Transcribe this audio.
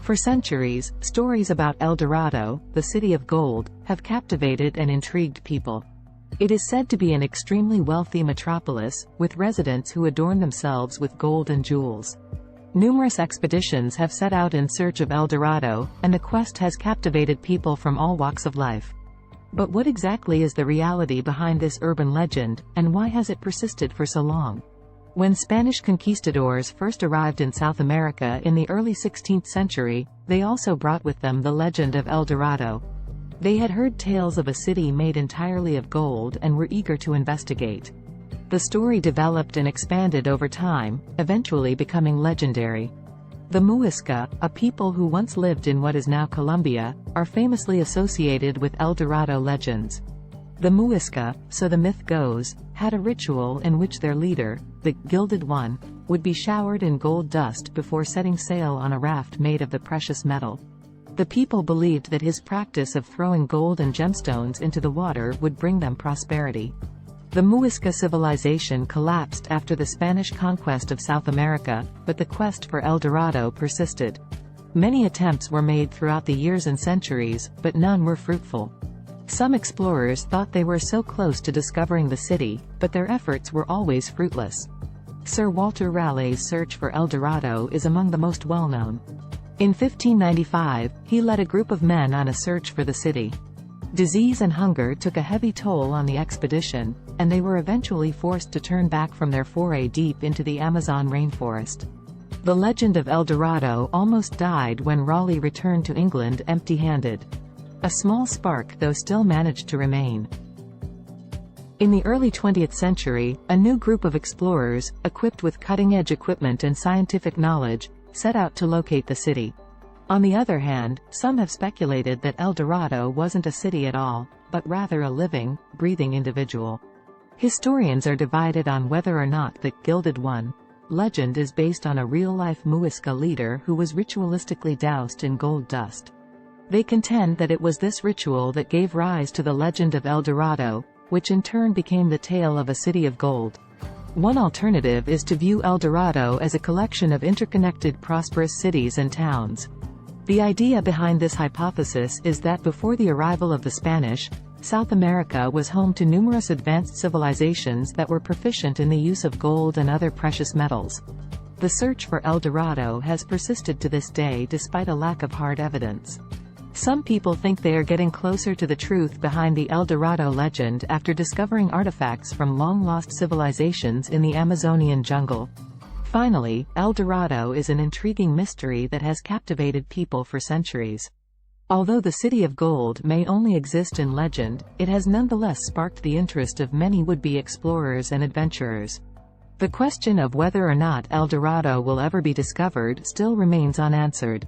For centuries, stories about El Dorado, the city of gold, have captivated and intrigued people. It is said to be an extremely wealthy metropolis, with residents who adorn themselves with gold and jewels. Numerous expeditions have set out in search of El Dorado, and the quest has captivated people from all walks of life. But what exactly is the reality behind this urban legend, and why has it persisted for so long? When Spanish conquistadors first arrived in South America in the early 16th century, they also brought with them the legend of El Dorado. They had heard tales of a city made entirely of gold and were eager to investigate. The story developed and expanded over time, eventually becoming legendary. The Muisca, a people who once lived in what is now Colombia, are famously associated with El Dorado legends. The Muisca, so the myth goes, had a ritual in which their leader, the Gilded One, would be showered in gold dust before setting sail on a raft made of the precious metal. The people believed that his practice of throwing gold and gemstones into the water would bring them prosperity. The Muisca civilization collapsed after the Spanish conquest of South America, but the quest for El Dorado persisted. Many attempts were made throughout the years and centuries, but none were fruitful. Some explorers thought they were so close to discovering the city, but their efforts were always fruitless. Sir Walter Raleigh's search for El Dorado is among the most well-known. In 1595, he led a group of men on a search for the city. Disease and hunger took a heavy toll on the expedition, and they were eventually forced to turn back from their foray deep into the Amazon rainforest. The legend of El Dorado almost died when Raleigh returned to England empty-handed. A small spark, though, still managed to remain. In the early 20th century, a new group of explorers, equipped with cutting-edge equipment and scientific knowledge, set out to locate the city. On the other hand, some have speculated that El Dorado wasn't a city at all, but rather a living, breathing individual. Historians are divided on whether or not the Gilded One legend is based on a real-life Muisca leader who was ritualistically doused in gold dust. They contend that it was this ritual that gave rise to the legend of El Dorado, which in turn became the tale of a city of gold. One alternative is to view El Dorado as a collection of interconnected prosperous cities and towns. The idea behind this hypothesis is that before the arrival of the Spanish, South America was home to numerous advanced civilizations that were proficient in the use of gold and other precious metals. The search for El Dorado has persisted to this day despite a lack of hard evidence. Some people think they are getting closer to the truth behind the El Dorado legend after discovering artifacts from long-lost civilizations in the Amazonian jungle. Finally, El Dorado is an intriguing mystery that has captivated people for centuries. Although the City of Gold may only exist in legend, it has nonetheless sparked the interest of many would-be explorers and adventurers. The question of whether or not El Dorado will ever be discovered still remains unanswered.